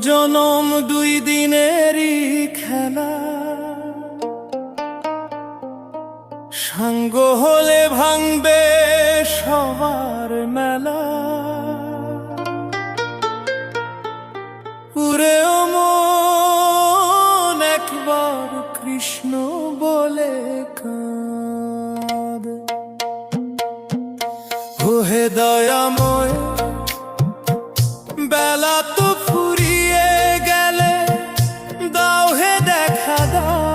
জনম দুই দিনেরই খেলা, সাঙ্গ হলে ভাঙবে সবার মেলা। উড়েও মন একবার কৃষ্ণ বলে কাঁদ। ওহে দয়াময়, বেলা তো ফুরিয়ে গেলে দাও হে দেখা দাও।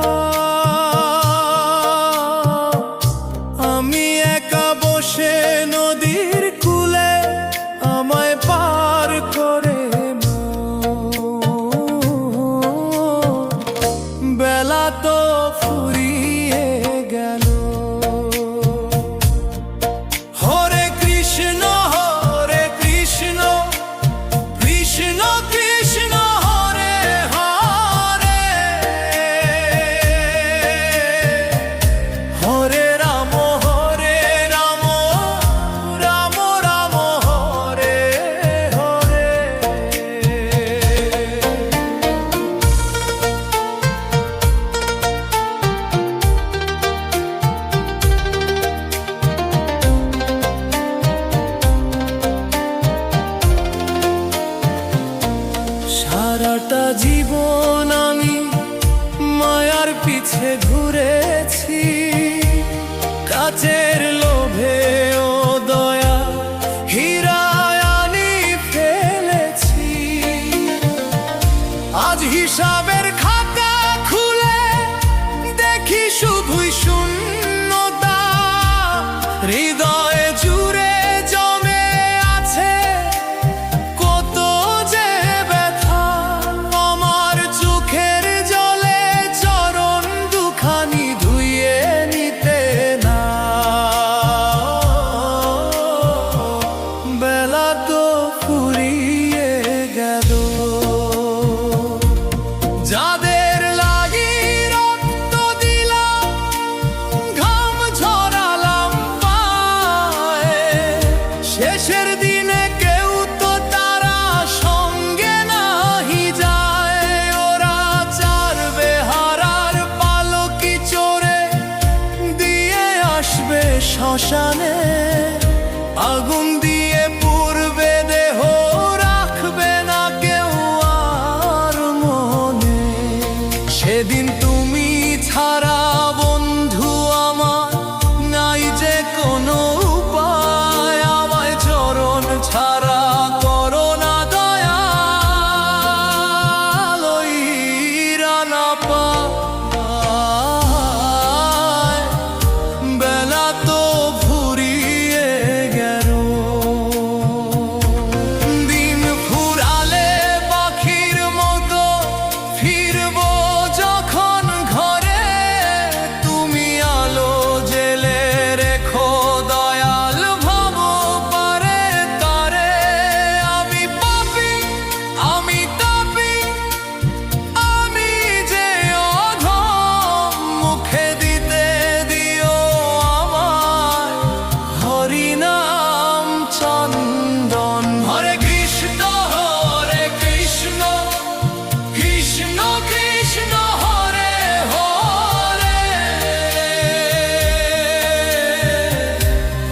আমি একা বসে নদীর কূলে, আমায় পার করে বেলা তো ফুরিয়ে গেল। হরে কৃষ্ণ হরে কৃষ্ণ, কৃষ্ণ কৃষ্ণ হরে হরে, হরে রাম রাম রাম হরে হরে। সারাটা জীবন আমি মায়ার পিছে ঘুরেছি, কাচের লোভে ও দয়া হীরায় আনি ফেলেছি। আজ হিসাবের খাতা খুলে দেখি শুধুই শূন্যতা, হৃদয়ে জুড়ে জমে আছে কত যে ব্যথা। আমার চোখের জলে চরণ দুখানি ধুইয়ে নিতে না, বেলা তো ফুরিয়ে গেল। যাদের লাগি রক্ত দিলাম, ঘাম ঝরালাম পায়ে, শেষের দিনে কেউ তো তারা সঙ্গে নাহি যায়। ওরা চারবে হারার পালকি চড়ে দিয়ে আসবে শ্মশানে, আগুন দিয়ে পুড়বে দেহ, রাখবে না কেউ আর মনে। সেদিন তুমি ছাড়া বন্ধু আমার নাই যে কোনো উপায়, আমায় চরণ ছাড়া করো না দয়াল, ওই রানা পায় বেলা তো ফুরিয়ে গেল। দিন ফুরালে পাখির মতো ফিরবো যখন ঘরে, তুমি আলো জেলে রেখো দয়াল ভব পারে তারে। আমি পাপী, আমি তাপী, আমি যে অধম, মুখে দিতে দিও আমায় হরি নাম চন্দন। হরে কৃষ্ণ কৃষ্ণ কৃষ্ণ হরে হরে,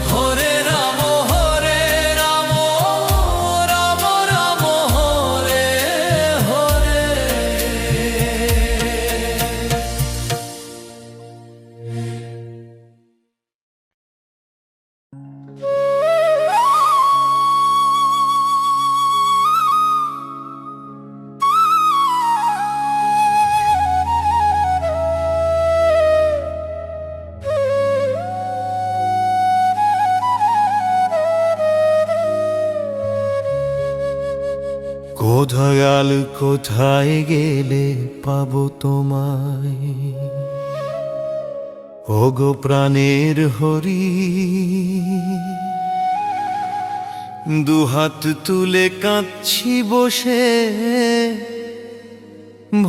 হরে রাম রাম রাম হরে হরে। কোথায়াল কোথায় গেলে পাবো তোমায়, ওগো প্রাণের হরি। দুহাত তুলে কাঁদছি বসে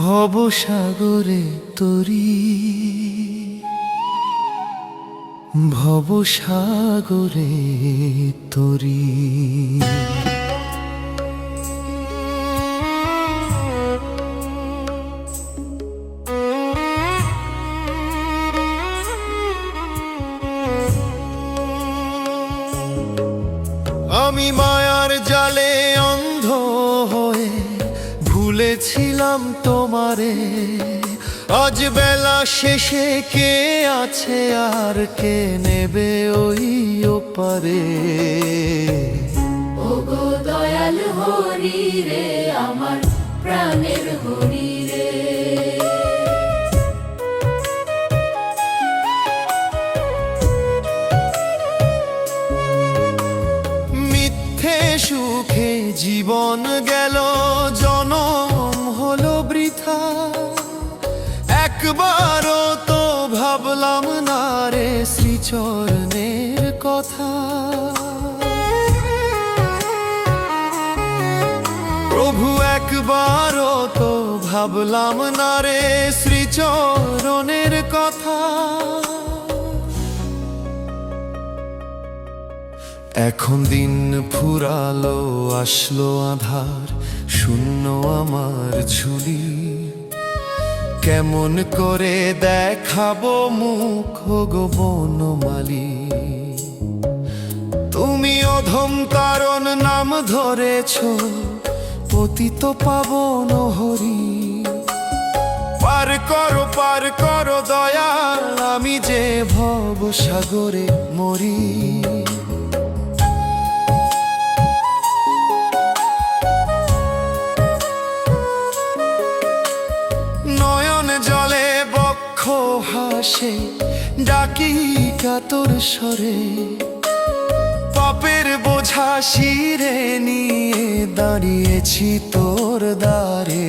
ভবসাগরে তরি, ভবসাগরে তরি। আমি মায়ার জালে অন্ধ হয়ে ভুলেছিলাম তোমারে। আজ বেলা শেষে কে আছে আর কে নেবে ওই ওপারে। ওগো দয়াল হরি রে, আমার প্রাণের হরি রে। মিথ্যে সুখে জীবন গেল, জনম হলো বৃথা। একবারও তো ভাবলাম না রে শ্রীচরণের কথা। প্রভু একবারও তো ভাবলাম না রে শ্রীচরণের কথা। এখন দিন ফুরালো, আসলো আধার, শূন্য আমার ঝুলি। কেমন করে দেখাবো মুখ গো বনমালী। তুমি অধম কারণ নাম ধরেছ, পতিত পাবন হরি। পার করো দয়াল, আমি যে ভব সাগরে মরি। নয়ন জলে বক্ষ হাসে, ডাকি কাতর স্বরে। পাপের বোঝা শিরে নিয়ে দাঁড়িয়েছি তোর দ্বারে।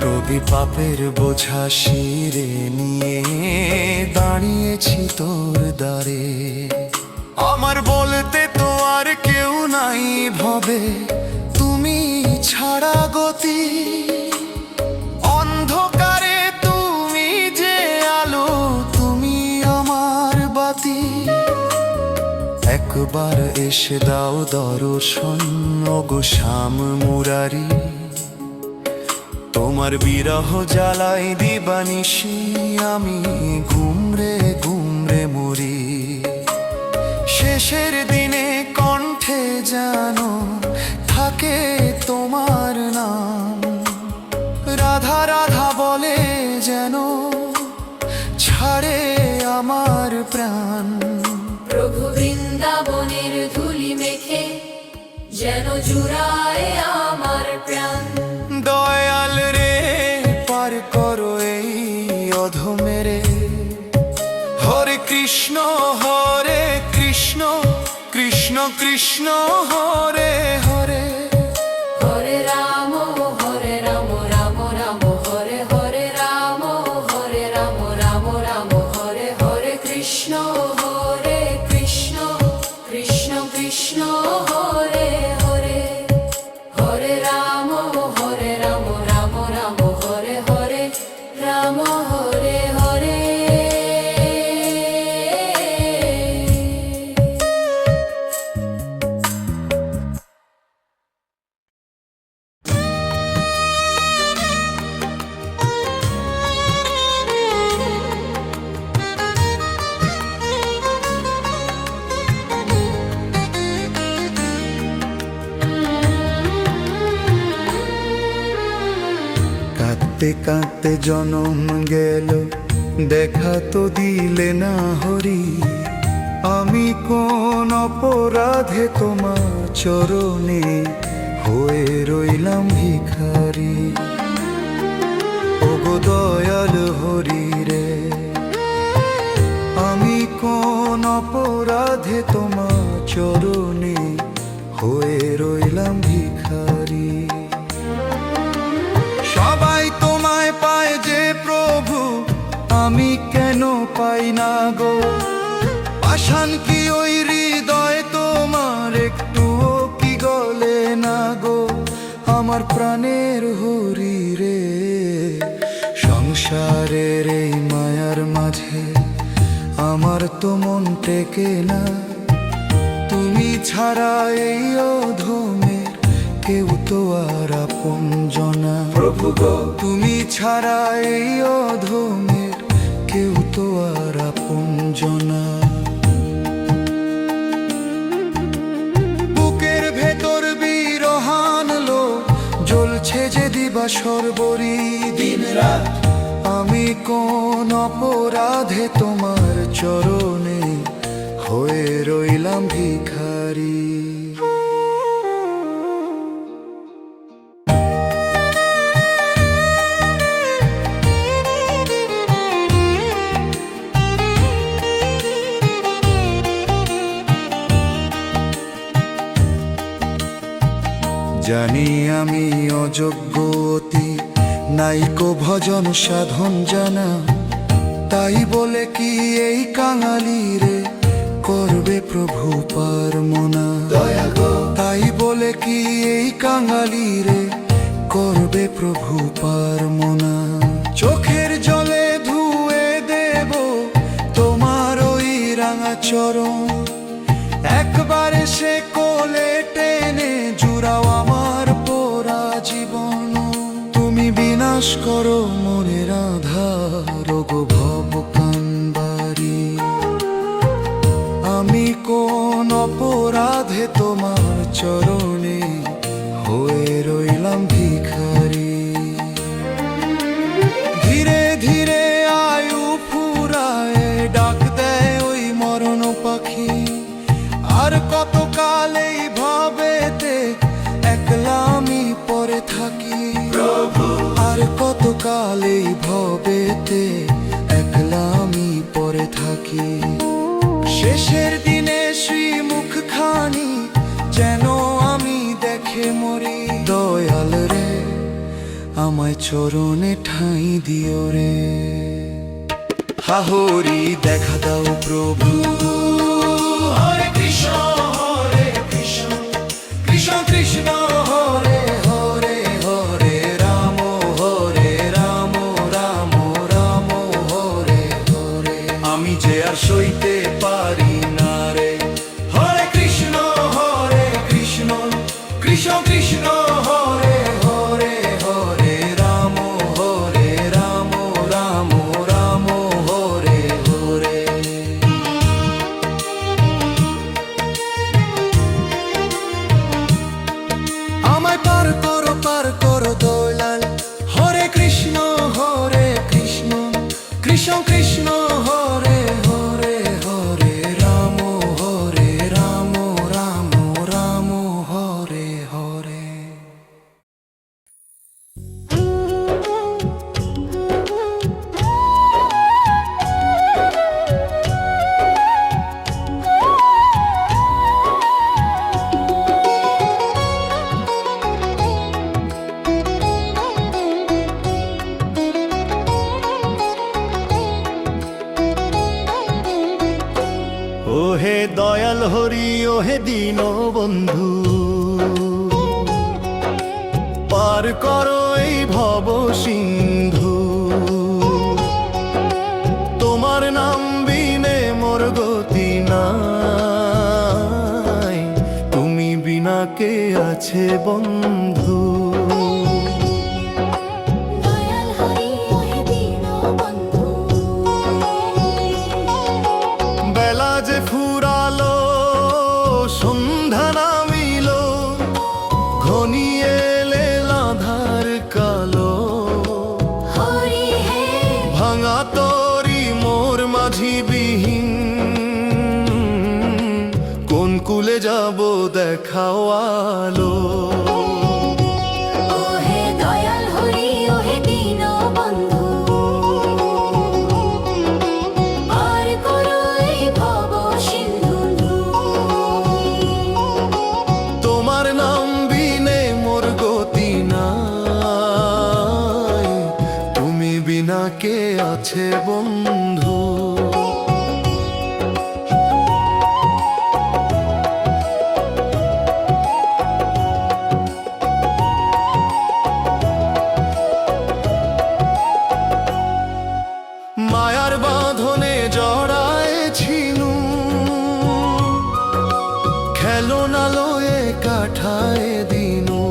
প্রভু পাপের বোঝা শিরে নিয়ে দাঁড়িয়েছি তোর দ্বারে। আমার বলতে তো আর কেউ নাই ভবে, তুমি ছাড়া গতি। অন্ধকারে তুমি যে আলো, তুমি আমার বাতি। একবার এসে দাও দর্শন গো শ্যাম মুরারি। তোমার বিরহ জ্বালাই দিবানিশি, আমি ঘুমরে ঘুমরে মরি। শেষের দিনে কণ্ঠে জানো থাকে তোমার নাম। রাধা রাধা বলে যেন ছাড়ে আমার প্রাণ। প্রভু বৃন্দাবনের ধুলি মেখে যেন জুড়ায় আমার প্রাণ। দয়াল রে, পার করো এই অধমেরে। হরে কৃষ্ণ কৃষ্ণ কৃষ্ণ হরে হরে। হরে রাম রাম রাম হরে হরে রাম রাম রাম হরে হরে। কৃষ্ণ কৃষ্ণ কৃষ্ণ হরে হরে। হরে রাম রাম রাম হরে হরে রাম হরে হরে। কাঁদতে কাঁদতে জনম গেল, দেখা তো দিলে না হরি। আমি কোন অপরাধে তোমার চরণে হয়ে রইলাম ভিখারি। ওগো দয়াল হরি রে, আমি কোন অপরাধে তোমার চরণে হয়ে রইলাম ভিখারি। সবাই তোমায় পায় যে প্রভু, আমি কেন পাই না গো। পাষাণ কি ওই হৃদয় তোমার একটুও কি গলে না গো। আমার প্রাণের হরি রে, সংসারের এই মায়ার মাঝে আমার তো মন টেকে না। তুমি ছাড়া এই অধমের কেউ তো আর আপনজনা। প্রভু গো, তুমি ছাড়া এই অধমের কেউ তো আর আপনজনা। বাসর বরি দিন রাত। আমি কোন অপরাধে তোমার চরণে হয়ে রইলাম ভিখারি। জানি আমি অযোগ্য অতি, নাইকো ভজন সাধন জানা, তাই বলে কি এই কাঙালি রে করবে প্রভু পার মনা। দয়া গো, তাই বলে কি এই কাঙালি রে করবে প্রভু পার মনা। চোখের জলে ধুয়ে দেব তোমার ওই রাঙা চরণ, একবারে সে কোলে টেনে জুড়াও আমার পোড়া জীবন। তুমি বিনাশ করো মনের আধার গো ভব কান্বারি। আমি কোন অপরাধে তোমার চরণে হয়ে রইলাম ভিখারি। ধীরে ধীরে আয়ু ফুরায় ডাক দেয় ওই মরণ পাখি। আর কতকাল এই ভাবেতে একলা আমি পড়ে থাকি প্রভু। আর কতকাল এই ভবেতে একলা আমি পড়ে থাকি। শেষের দিনে শ্রীমুখ খানি যেন আমি দেখে মরি। দয়াল রে আমায় চরণে ঠাঁই দিও রে। হাহরি দেখা দাও প্রভু। হরে কৃষ্ণ হরে কৃষ্ণ, কৃষ্ণ কৃষ্ণ হরে হরে, হরে রাম হরে রাম, রাম রাম হরে হরে। আমি যে আর সইতে পারি না রে। হরে কৃষ্ণ কৃষ্ণ কৃষ্ণ হরে হরে, হরে রাম হরে রাম, রাম রাম হরে হরে। আমায় পার করো দয়াল। হরে কৃষ্ণ কৃষ্ণ কৃষ্ণ হরে হরে, হরে রাম হরে রাম, রাম রাম হরে হরে। ওহে দয়াল হরি ওহে দীন বন্ধু, পার করো এই ভব সিন্ধু। তোমার নাম বিনে মোর গতি নাই, তুমি বিনা কে আছে বন্ধু। দয়াল হরি ওহে দীনবন্ধু। বেলা যে ফুরালো সন্ধ্যা নামিল, ঘনিয়ে এলে আঁধার কালো। হরি হে ভাঙা তরি মোর মাঝি বিহীন, কোন কুলে যাব দেখাও আলো। ওহে দয়াল হরি ওহে দীনবন্ধু। পার করো এই ভব সিন্ধু। তোমার নাম বিনে মোর গতি নাই, তুমি বিনা কে আছে বন্ধু। মায়ার বাঁধনে জড়ায়েছিনু, খেলনা লয়ে কাঠায় দিনু।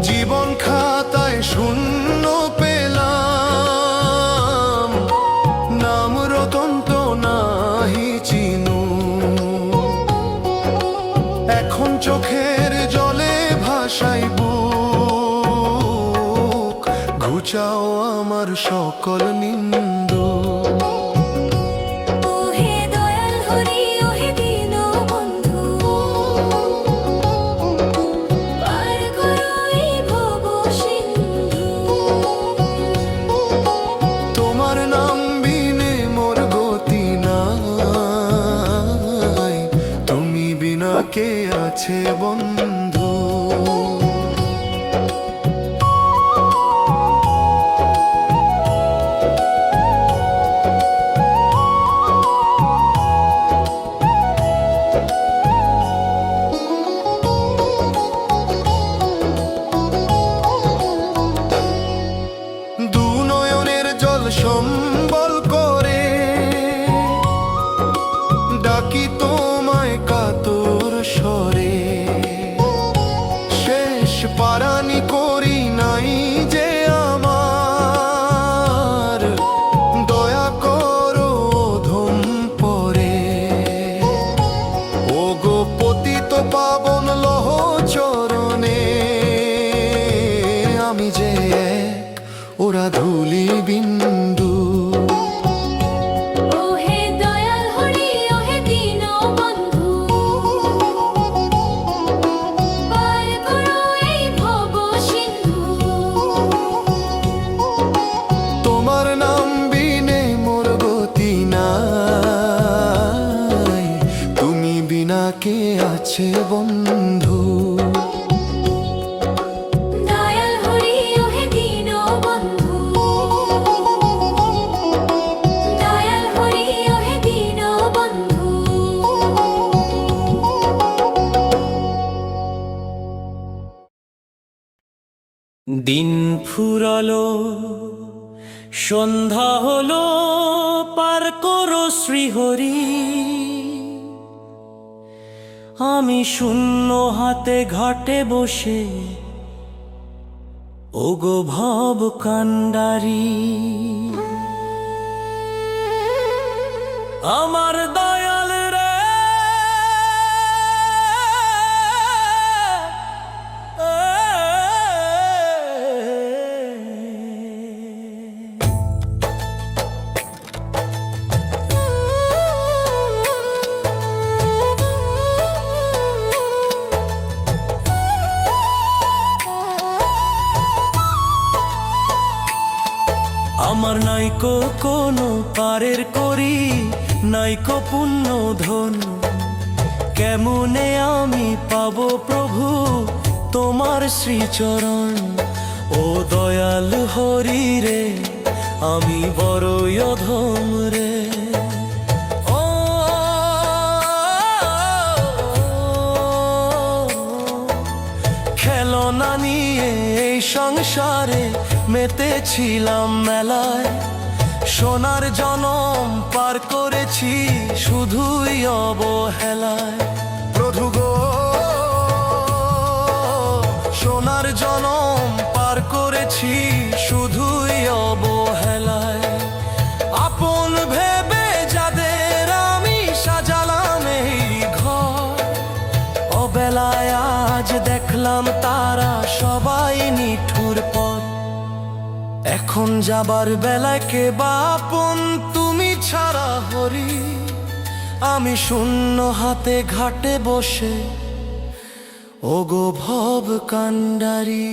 জীবন খাতায় শূন্য পেলাম, নাম রতন তো নাহি চিনু। এখন চোখের জলে ভাসাইবু ঘুচাও আমার সকল নিন্দু। ওহে দয়াল হরি ওহে দীনবন্ধু, পার করো এই ভব সিন্ধু। তোমার নাম বিনে মোর গতি নাই, তুমি বিনা কে আছে বন্ধু। দু নয়নের জল সম্বল করে ডাকি তোমায় কাতর স্বরে, শেষ পারানি করি নাই যে আমার, দয়া করো ধম পরে। ও গো পতিত পাবন লহ চরণে, আমি যে এক ওরা ধুলি বিন্দু। ওহে দয়াল হরি ওহে দীনবন্ধু, পার করো এই ভব সিন্ধু। তোমার নাম বিনে মোর গতি নাই, তুমি বিনা কে আছে বন্ধু। দয়াল হরি ওহে দীনবন্ধু, দয়াল হরি ওহে দীনবন্ধু। দিন ফুরালো, সন্ধ্যা হলো, পার করো শ্রীহরি। আমি শূন্য হাতে ঘাটে বসে ওগো ভব কান্ডারি। আমার দয়াল রে, আমার নাইকো কোনো পারের করি, নাইকো পুণ্য ধন, কেমনে আমি পাবো প্রভু তোমার শ্রীচরণ। ও দয়াল হরি রে, আমি বড়ই অধম রে। ও খেলনা নিয়ে এই সংসারে মেতেছিলাম মেলায়, সোনার জনম পার করেছি শুধুই অবহেলায়। প্রভু গো, সোনার জনম পার করেছি শুধুই অবহেলায়। আপন ভেবে যাদের আমি সাজালাম এই ঘর, অবেলায় আজ দেখলাম তারা সবাই নিঠুর পথ। এখন যাবার বেলায় কে বা আপন তুমি ছাড়া হরি। আমি শূন্য হাতে ঘাটে বসে ওগো ভব কান্ডারি।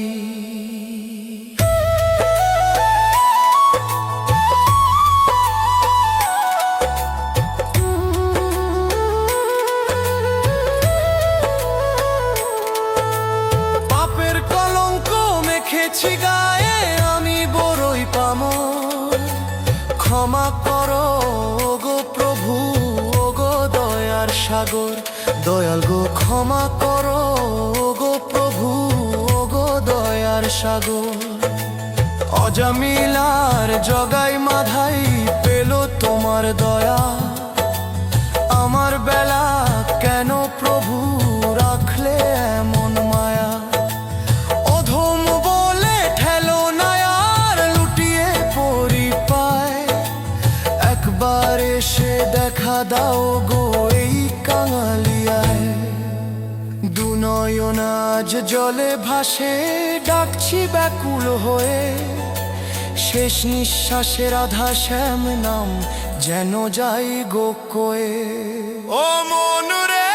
পাপের কলঙ্ক মেখেছি গায়ে আমি বড়ই পামো, ক্ষমা করো ওগো প্রভু ওগো দয়ার সাগর। দয়াল গো ক্ষমা করো ওগো প্রভু ওগো দয়ার সাগর। অজামিলার জগাই মাধাই পেল তোমার দয়া, আমার বেলা কেন প্রভু রাখলে এমন মায়া। অধম বলে ঠেলো না আর লুটিয়ে পরি পায়, একবার এসে দেখা দাও গো এই কাঙালিয়ায়। দু নয়ন আজ জলে ভাসে ডাকছি ব্যাকুল হয়ে, শেষ নিঃশ্বাসের আধা শ্যাম নাম যেন যাই গো কয়ে। ও মন রে,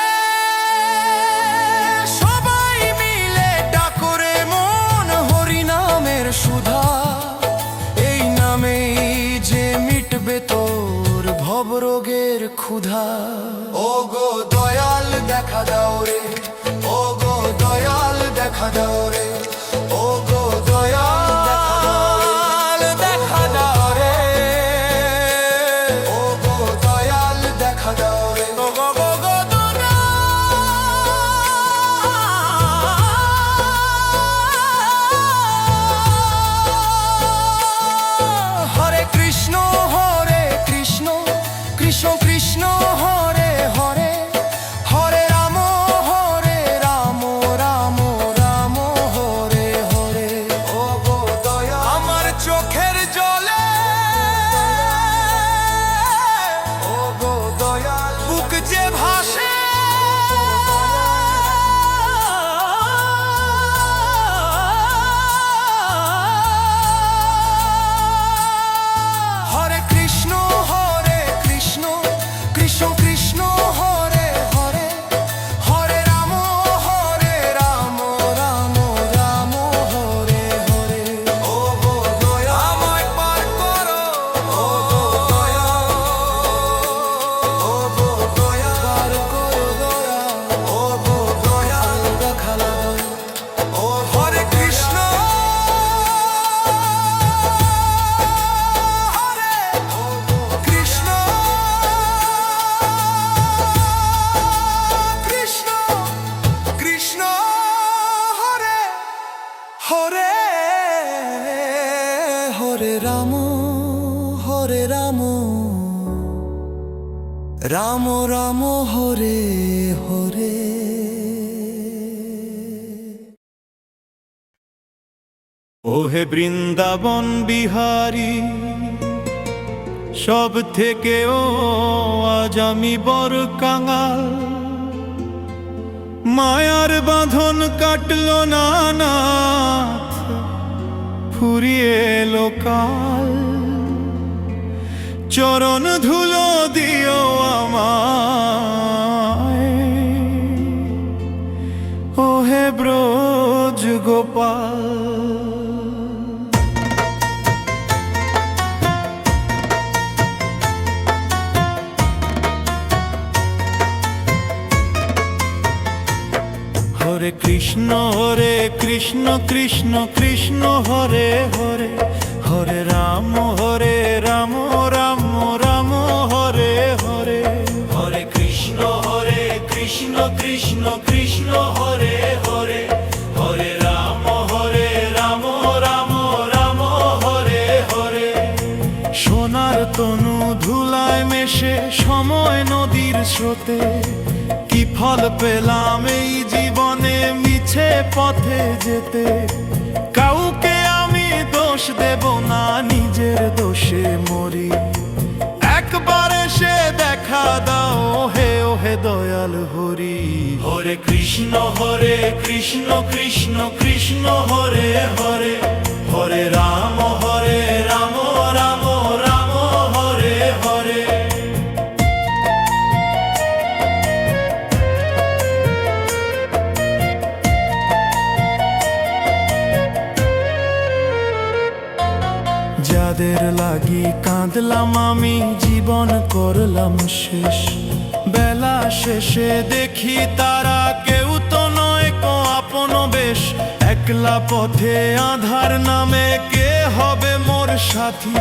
সবাই মিলে ডাকরে মন হরি নামের সুধা, এই নামেই যে মিটবে তোর ভবরোগের ক্ষুধা। ও গো দয়াল দেখা দাও রে, ও গো দয়াল দেখা দাও রে, ও গো দয়াল দেখা দাও রে, ও গো দয়াল দেখা দাও রে, ও গো গো গো দয়াল। হরে কৃষ্ণ কৃষ্ণ কৃষ্ণ হরে হরে, হরে রাম রাম রাম হরে হরে। ও গো দয়া আমার চোখের জলে, ও গো দয়াল বুক যে ভাসে, হরে কৃষ্ণ কৃষ্ণ কৃষ্ণ হরে হরে, হরে রাম রাম রাম হরে হরে। ও গো দয়া আমায় পার করো, ও গো দয়া, ও গো দয়া পার করো দয়া, ও গো দয়া দেখা দাও। ও হরে কৃষ্ণ হরে, ও গো কৃষ্ণ কৃষ্ণ কৃষ্ণ হরে হরে, হরে রাম রাম রাম হরে হরে। ওহে বৃন্দাবন বিহারী, সব থেকেও আজ আমি বড় কাঙাল। মায়ার বাঁধন কাটলো না নাথ, ফুরিয়ে এলো কাল। চরণ ধুলো দিও আমায়, ওহে ব্রজ গোপাল। হরে কৃষ্ণ কৃষ্ণ কৃষ্ণ হরে হরে, হরে রাম রাম রাম হরে হরে। হরে কৃষ্ণ কৃষ্ণ কৃষ্ণ হরে হরে, হরে রাম রাম রাম হরে হরে। সোনার তনু ধুলায় মেশে সময় নদীর স্রোতে, কি ফল পেলাম এই জীবনে মিছে পথে যেতে। কাউকে আমি দোষ দেব না, নিজের দোষে মরি। একবার এসে দেখা দাও হে ওহে দয়াল হরি। হরে কৃষ্ণ কৃষ্ণ কৃষ্ণ হরে হরে, হরে রাম রাম রাম হরে হরে। যাদের লাগি কাঁদলাম আমি, জীবন করলাম শেষ। বেলা শেষে দেখি তারা কেউ তো নয় কো আপন বেশ। একলা পথে আধার নামে কে হবে মোর সাথী।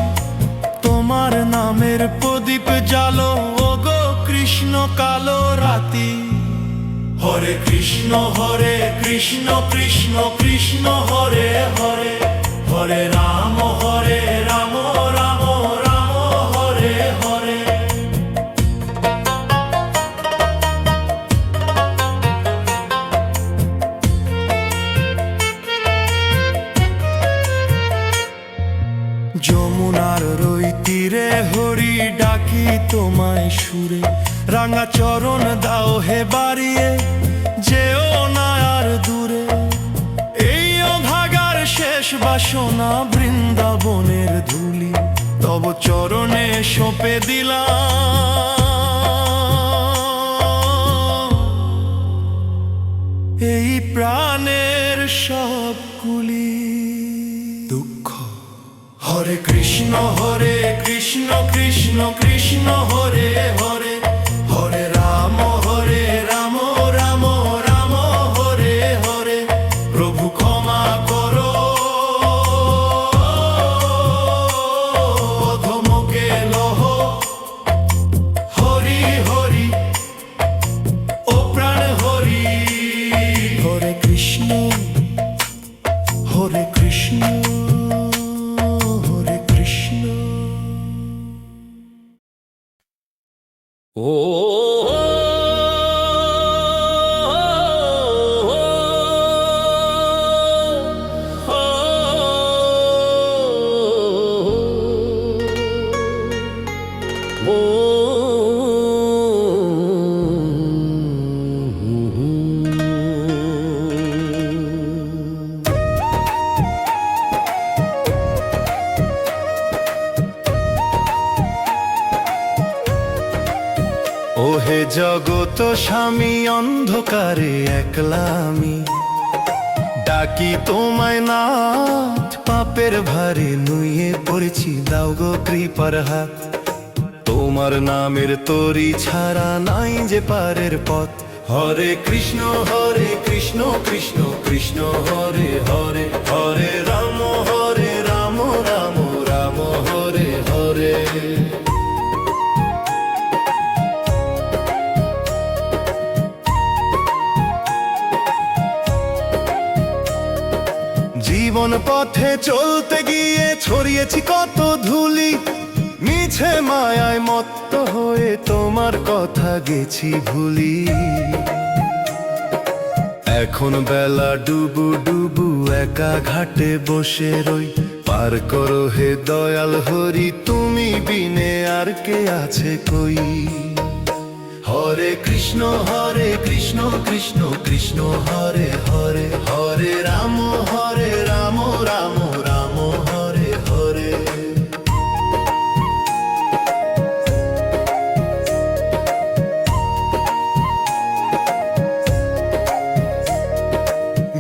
তোমার নামের প্রদীপ জালো ও গো কৃষ্ণ কালো রাতি। হরে কৃষ্ণ কৃষ্ণ কৃষ্ণ হরে হরে, হরে রাম রাম রাম হরে হরে। যমুনার রই তীরে হরি ডাকি তোমায় সুরে। রাঙা চরণ দাও হে বাড়িয়ে, যেও না আর দূরে। এই অভাগার শেষ বাসনা বৃন্দাবনের চরণে সঁপে দিলাম এই প্রাণের সবগুলি দুঃখ। হরে কৃষ্ণ কৃষ্ণ কৃষ্ণ হরে হরে, হরে রাম রাম রাম হরে হরে। প্রভু ক্ষমা করো অধমকে লহ, হরি হরি ও প্রাণ হরি। হরে কৃষ্ণ হরে কৃষ্ণ হরে কৃষ্ণ। ও ওহে জগত স্বামী অন্ধকারে একলা আমি, ডাকি তোমায় নাথ পাপের ভারে নুয়ে পড়েছি, দাও গো কৃপার হাত। তোমার নামের তরি ছাড়া নাই যে পারের পথ। হরে কৃষ্ণ কৃষ্ণ কৃষ্ণ হরে হরে, হরে রাম রাম রাম হরে হরে। জীবন পথে চলতে গিয়ে ছড়িয়েছি কত ধুলি, মিছে মায়ায় মত্ত হয়ে তোমার কথা গেছি ভুলি। এখন বেলা ডুবু ডুবু একা ঘাটে বসে রই, পার করো হে দয়াল হরি, তুমি বিনে আর কে আছে কই। হরে কৃষ্ণ কৃষ্ণ কৃষ্ণ হরে হরে, হরে রাম রাম রাম হরে হরে।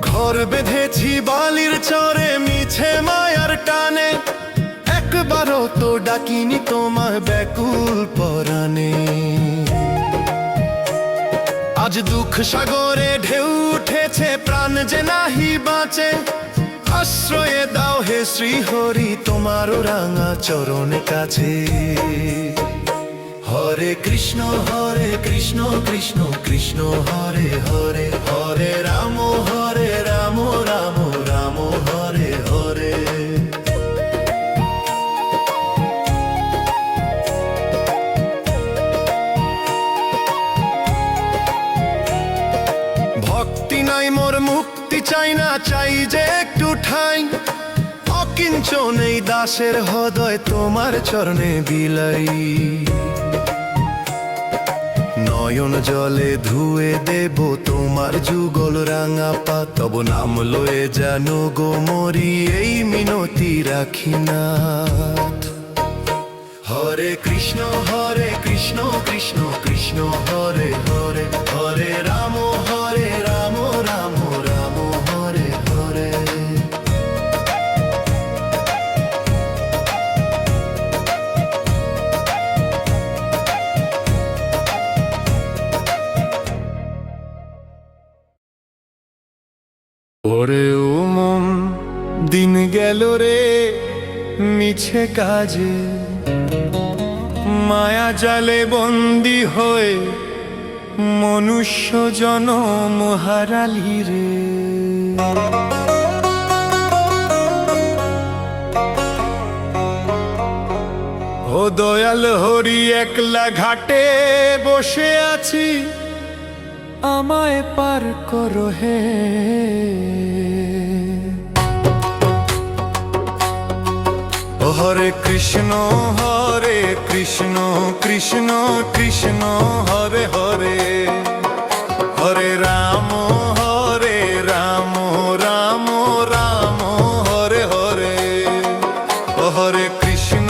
ঘর বেঁধেছি বালির চরে মিছে মায়ার টানে, একবারও তো ডাকিনি তোমার ব্যাকুল পরাণে। আজ দুঃখ সাগরে ঢেউ উঠেছে, প্রাণ যে নাহি বাঁচে, আশ্রয়ে দাও হে শ্রী হরি তোমারও রাঙা চরণ কাছে। হরে কৃষ্ণ কৃষ্ণ কৃষ্ণ হরে হরে, হরে রাম রাম রাম হরে হরে। ভক্তি নাই মোর মুক্তি চাই না, চাই যে একটু ঠাই, অকিঞ্চন এই দাসের হৃদয় তোমার চরণে বিলাই। নয়ন জলে ধুয়ে দেব তোমার যুগল রাঙা পা, তব নাম লয়ে জানো গো মরি এই মিনতি রাখি না। হরে কৃষ্ণ কৃষ্ণ কৃষ্ণ হরে হরে, হরে রাম রাম রাম হরে হরে। ওরে ও মন দিন গেল রে মিছে কাজে, মায়া জালে বন্দি হয়ে মনুষ্য জনম হারালি রে। ও দয়াল হরি একলা ঘাটে বসে আছি, আমায় পার করো হে। হরে কৃষ্ণ কৃষ্ণ কৃষ্ণ হরে হরে, হরে রাম রাম রাম হরে হরে। হরে কৃষ্ণ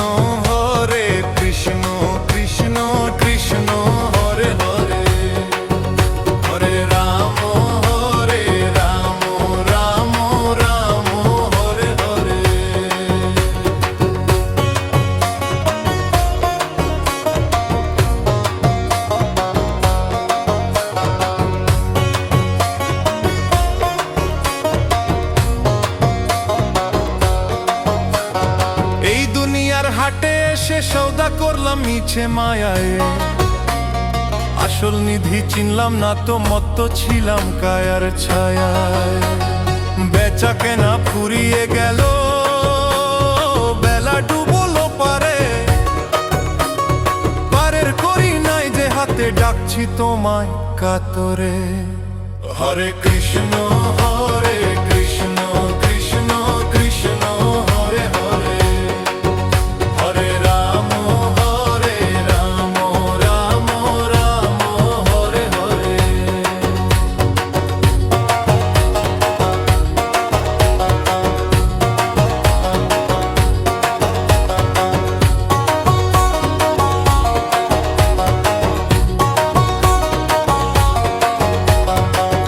এসে সৌদা করলাম মিছে মায়ায়, আসল নিধি চিনলাম না তো মত্ত ছিলাম কায়ার ছায়ায়। বেচা কেনা ফুরিয়ে গেল, বেলা ডুবলো পারে, পারের করি নাই যে হাতে ডাকছি তোমায় কাতরে। হরে কৃষ্ণ হরে কৃষ্ণ কৃষ্ণ কৃষ্ণ হরে হরে, হরে রাম হরে রাম রাম রাম হরে হরে।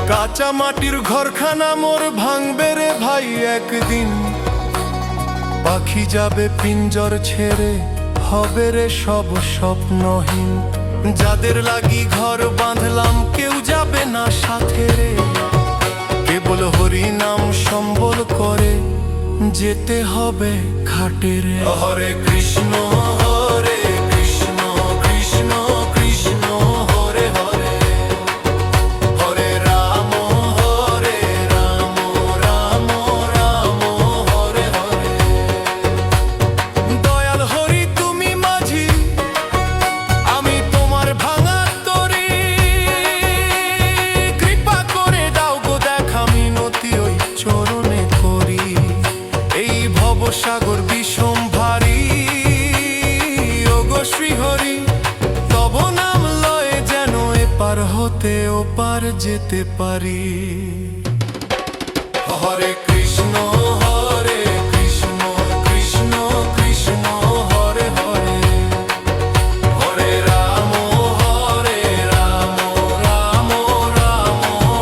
কাঁচা মাটির ঘরখানা মোর ভাঙবে রে ভাই একদিন, পাখি যাবে পিঞ্জর ছেড়ে, হবে রে সব স্বপ্নহীন। যাদের লাগি ঘর বাঁধলাম কেউ যাবে না সাথে রে, কেবল হরি নাম সম্বল করে যেতে হবে ঘাটে রে। হরে কৃষ্ণ হরে কৃষ্ণ কৃষ্ণ কৃষ্ণ হরে হরে, হরে রাম হরে রাম রাম রাম হরে হরে। দয়াল হরি তুমি মাঝি, আমি তোমার ভাঙা তরি, কৃপা করে দাও গো দেখা মিনতি ওই চরণে করি। এই ভবসাগর বিষম ভারী, ওগো শ্রীহরি তব নাম লয়ে যেন এপার হতে ওপার যেতে পারি। হরে কৃষ্ণ হরে কৃষ্ণ কৃষ্ণ কৃষ্ণ হরে হরে, হরে রাম হরে রাম রাম রাম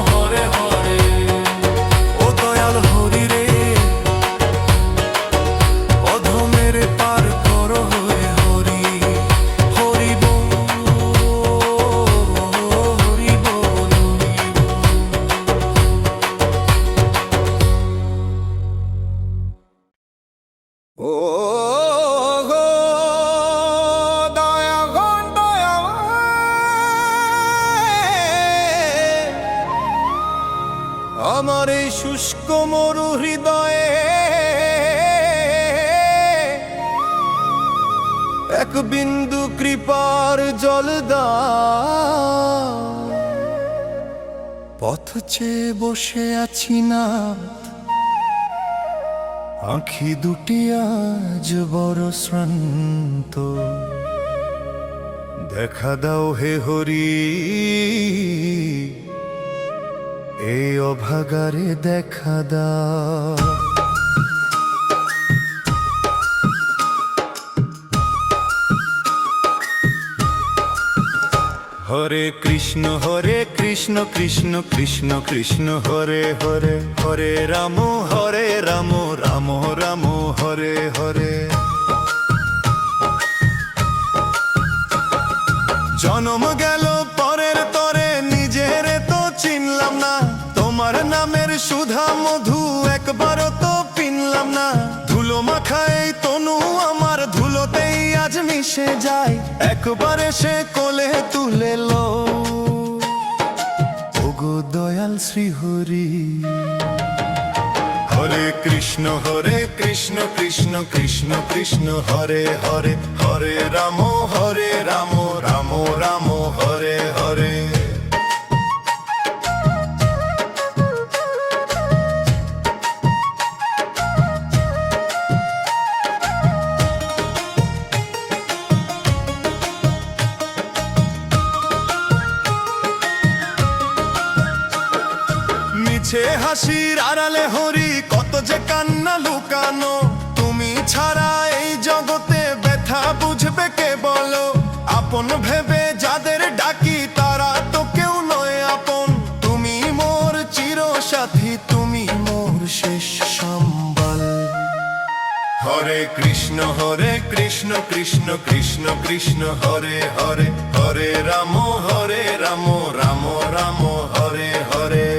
হরে হরে। ও দয়াল হরি রে, অধমের পার করো হরে হরি, হরি বল হরি বল। ও গো দয়াগণ আমার এই শুষ্ক মরু হৃদয়ে এক বিন্দু কৃপার জল দাও। পথ চেয়ে বসে আছি না, আঁখি দুটি আজ বড় শ্রান্ত। দেখা দাও হে হরি, এই অভাগারে দেখা দাও। হরে কৃষ্ণ কৃষ্ণ কৃষ্ণ কৃষ্ণ হরে হরে, হরে রাম রাম রাম হরে হরে। জনম গেল পরের তরে, নিজের তো চিনলাম না, তোমার নামের সুধা মধু একবারও তো পিনলাম না। ধুলো মাখায় তনু আমার, ধুলোতেই আজ মিশে যায়, একবার এসে কোলে তুলে লো ওগো দয়াল শ্রীহরি। হরে কৃষ্ণ কৃষ্ণ কৃষ্ণ কৃষ্ণ হরে হরে, হরে রাম রাম রাম হরে হরে। মিছে হাসির আড়ালে হরি, কত যে কান্না লুকানো। তুমি ছাড়া এই জগতে ব্যথা বুঝবে কে বলো। আপন ভেবে যাদের ডাকি তারা তো কেউ নয় আপন। তুমি মোর চির সাথী, তুমি মোর শেষ সম্বল। হরে কৃষ্ণ কৃষ্ণ কৃষ্ণ কৃষ্ণ হরে হরে, হরে রাম রাম রাম হরে হরে।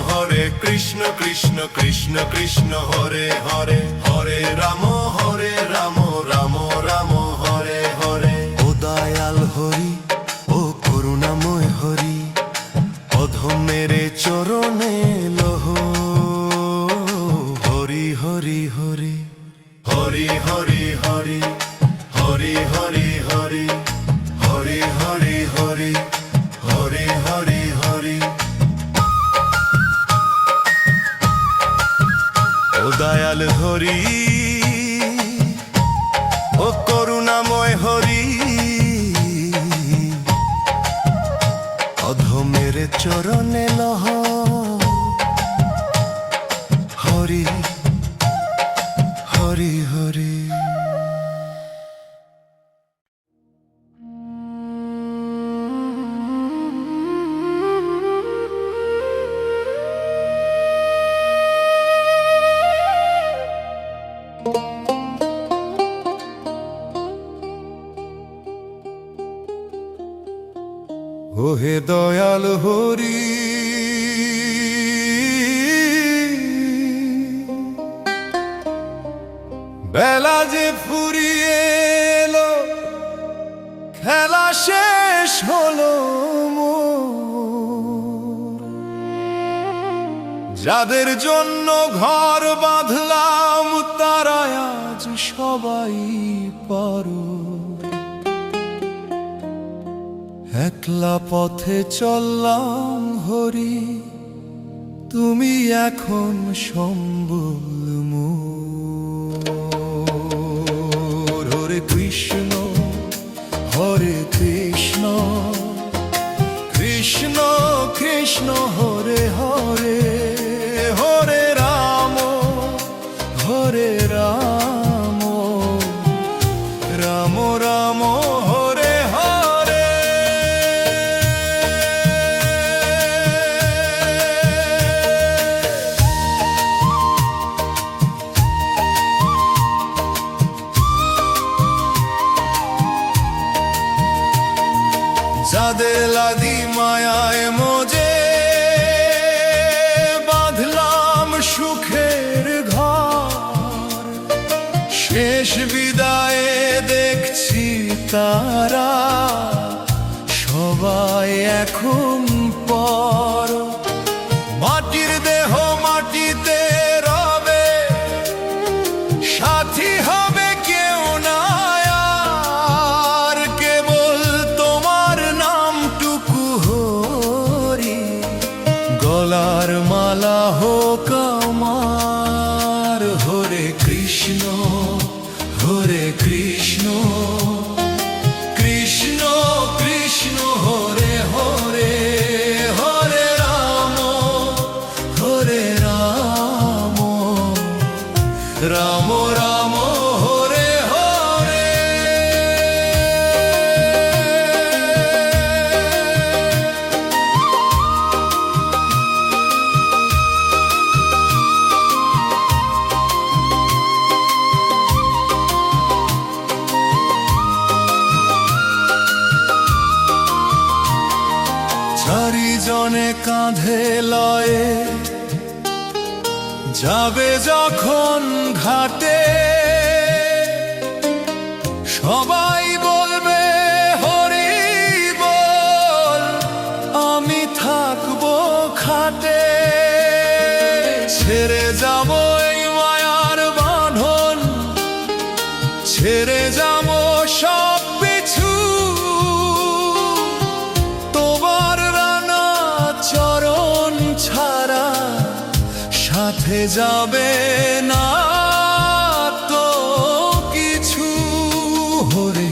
হরে কৃষ্ণ কৃষ্ণ কৃষ্ণ কৃষ্ণ হরে হরে হরে রাম রাম রাম হরে হরে। ও দয়াল হরি, ও করুণাময় হরি, অধমের চরণে লহ। হরি হরি হরি হরি হরি হরি হরি হরি হরি হরি হরি হরি হরি হরি হরি। ও দয়াল হরি, ও করুণাময় হরি, অধমের চরণে লহ। হরি হরি হরি। ওহে দয়াল হরি, বেলা যে ফুরিয়ে এলো, খেলা শেষ হলো মোর। যাদের জন্য ঘর বাঁধলাম তারা আজ সবাই পারো। একলা পথে চললাম হরি, তুমি এখন সম্বল মোর। হরে কৃষ্ণ হরে কৃষ্ণ কৃষ্ণ কৃষ্ণ হরে হরে, হরে রাম রাম রাম হরে হরে। যাদের লাদি মায়ায় মজে বাঁধলাম সুখের ঘর, শেষ বিদায়ে দেখছি তারা সবাই এখন পর। মাটির দেহ মাটিতে রবে, সাথী হবে কেউ না আর, কেবল তোমার নামটুকু হরি। গলার মালা হোক আমার, হরে কৃষ্ণ কৃষ্ণ কৃষ্ণ কৃষ্ণ হরে হরে, হরে রাম রাম রাম হরে হরে। চারিজনে কাঁধে লয়ে যাবে যখন ঘাটে, সবাই বলবে হরি বল, আমি থাকবো খাটে। ছেড়ে যাব এই মায়ার বাঁধন, ছেড়ে যাব সব পিছু, তোমার রানা চরণ ছাড়া সাথে যাবে না তো কিছু। হরে